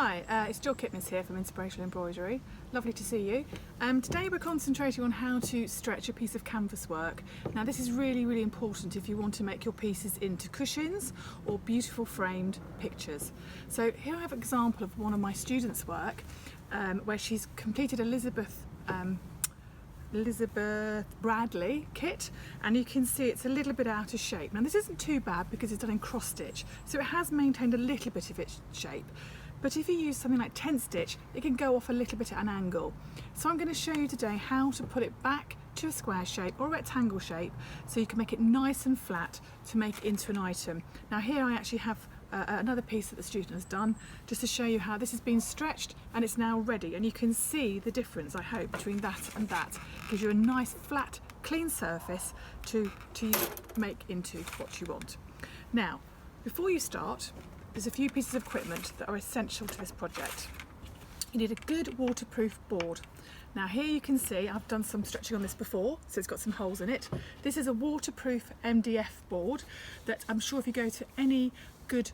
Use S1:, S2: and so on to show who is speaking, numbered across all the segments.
S1: Hi, it's Jill Kipnis here from Inspirational Embroidery. Lovely to see you. Today we're concentrating on how to stretch a piece of canvas work. Now this is really important if you want to make your pieces into cushions or beautiful framed pictures. So here I have an example of one of my students' work where she's completed Elizabeth Bradley kit, and you can see it's a little bit out of shape. Now this isn't too bad because it's done in cross stitch, so it has maintained a little bit of its shape. But if you use something like 10 stitch, it can go off a little bit at an angle. So I'm going to show you today how to put it back to a square shape or a rectangle shape so you can make it nice and flat to make it into an item. Now here I actually have another piece that the student has done just to show you how this has been stretched and it's now ready, and you can see the difference, I hope, between that and that. Gives you a nice flat clean surface to make into what you want. Now before you start, there's a few pieces of equipment that are essential to this project. You need a good waterproof board. Now here you can see I've done some stretching on this before, so it's got some holes in it. This is a waterproof MDF board that I'm sure if you go to any good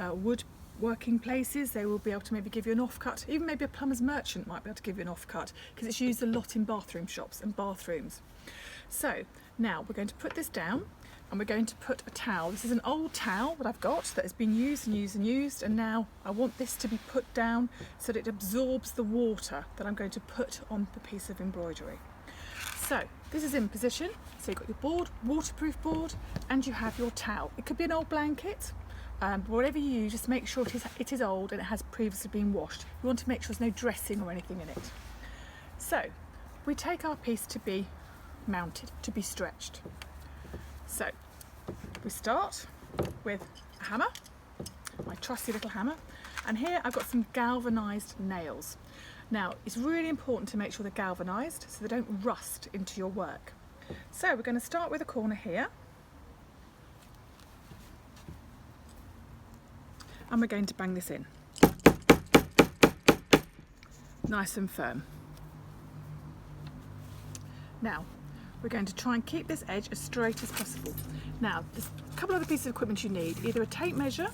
S1: wood working places, they will be able to maybe give you an offcut. Even maybe a plumber's merchant might be able to give you an offcut because it's used a lot in bathroom shops and bathrooms. So now we're going to put this down and we're going to put a towel. This is an old towel that I've got that has been used and used, and now I want this to be put down so that it absorbs the water that I'm going to put on the piece of embroidery. So this is in position, so you've got your board, waterproof board, and you have your towel. It could be an old blanket, but whatever you use, just make sure it is old and it has previously been washed. You want to make sure there's no dressing or anything in it. So we take our piece to be mounted, to be stretched. So we start with a hammer, my trusty little hammer, and here I've got some galvanised nails. Now it's really important to make sure they're galvanised so they don't rust into your work. So we're going to start with a corner here, and we're going to bang this in nice and firm. Now we're going to try and keep this edge as straight as possible. Now there's a couple other pieces of equipment you need, either a tape measure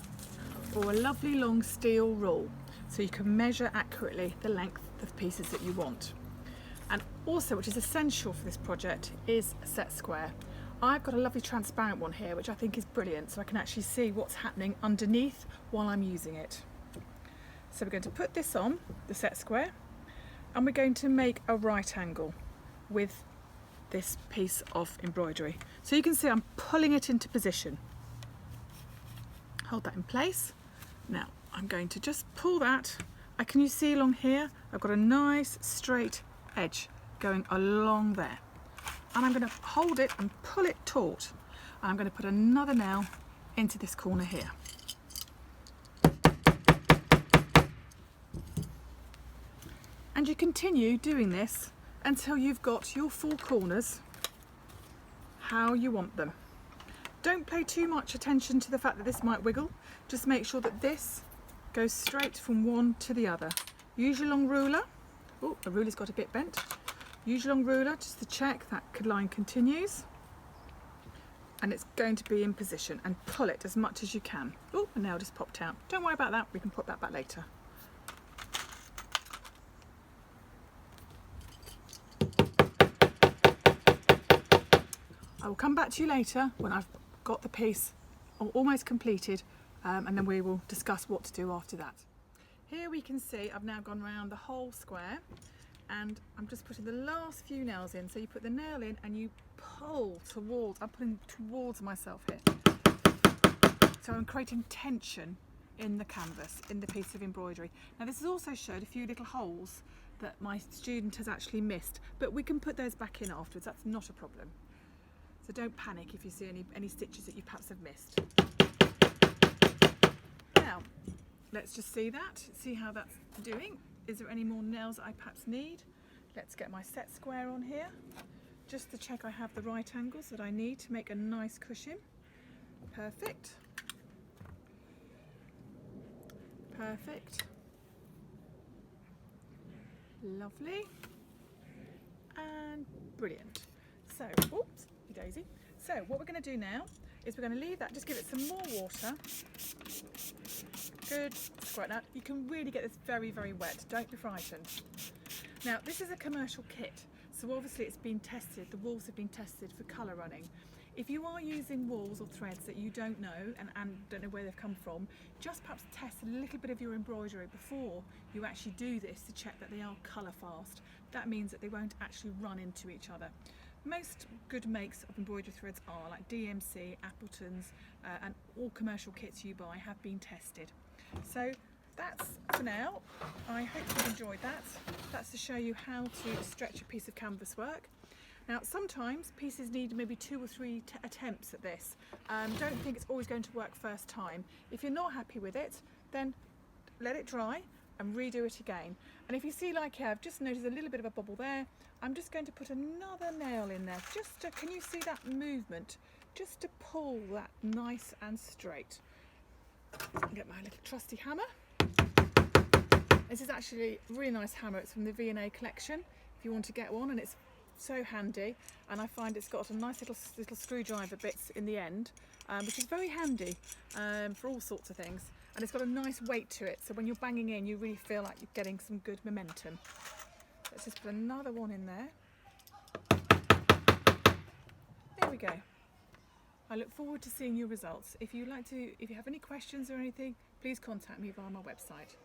S1: or a lovely long steel rule, so you can measure accurately the length of pieces that you want. And also, which is essential for this project, is a set square. I've got a lovely transparent one here which I think is brilliant, so I can actually see what's happening underneath while I'm using it. So we're going to put this on the set square and we're going to make a right angle with this piece of embroidery. So you can see I'm pulling it into position. Hold that in place. Now I'm going to just pull that. Can you see along here? I've got a nice straight edge going along there. And I'm going to hold it and pull it taut. And I'm going to put another nail into this corner here. And you continue doing this until you've got your four corners how you want them. Don't pay too much attention to the fact that this might wiggle. Just make sure that this goes straight from one to the other. Use your long ruler. Oh, the ruler's got a bit bent. Use your long ruler just to check that line continues, and it's going to be in position, and pull it as much as you can. Oh, the nail just popped out. Don't worry about that, we can put that back later. I will come back to you later when I've got the piece almost completed, and then we will discuss what to do after that. Here we can see I've now gone around the whole square, and I'm just putting the last few nails in. So you put the nail in and you pull towards, I'm pulling towards myself here. So I'm creating tension in the canvas, in the piece of embroidery. Now this has also showed a few little holes that my student has actually missed, but we can put those back in afterwards, that's not a problem. So don't panic if you see any stitches that you perhaps have missed. Now, let's just see how that's doing. Is there any more nails that I perhaps need? Let's get my set square on here, just to check I have the right angles that I need to make a nice cushion. Perfect. Perfect. Lovely. And brilliant. So, oops, daisy. So what we're going to do now is we're going to leave that, just give it some more water, Good, squirt that. You can really get this very, very wet. Don't be frightened. Now, this is a commercial kit, so obviously it's been tested, the wools have been tested for colour running. If you are using wools or threads that you don't know and don't know where they've come from, just perhaps test a little bit of your embroidery before you actually do this to check that they are colour fast. That means that they won't actually run into each other. Most good makes of embroidery threads are like DMC, Appleton's, and all commercial kits you buy have been tested. So that's for now. I hope you've enjoyed that. That's to show you how to stretch a piece of canvas work. Now, sometimes pieces need maybe 2 or 3 attempts at this. Don't think it's always going to work first time. If you're not happy with it, then let it dry and redo it again. And if you see, like here, I've just noticed a little bit of a bubble there. I'm just going to put another nail in there. Just to, can you see that movement? Just to pull that nice and straight. Get my little trusty hammer. This is actually a really nice hammer. It's from the V&A collection, if you want to get one, and it's so handy, and I find it's got a nice little screwdriver bits in the end, which is very handy for all sorts of things, and it's got a nice weight to it, so when you're banging in you really feel like you're getting some good momentum. Let's just put another one in there. There we go. I look forward to seeing your results. If you have any questions or anything, please contact me via my website.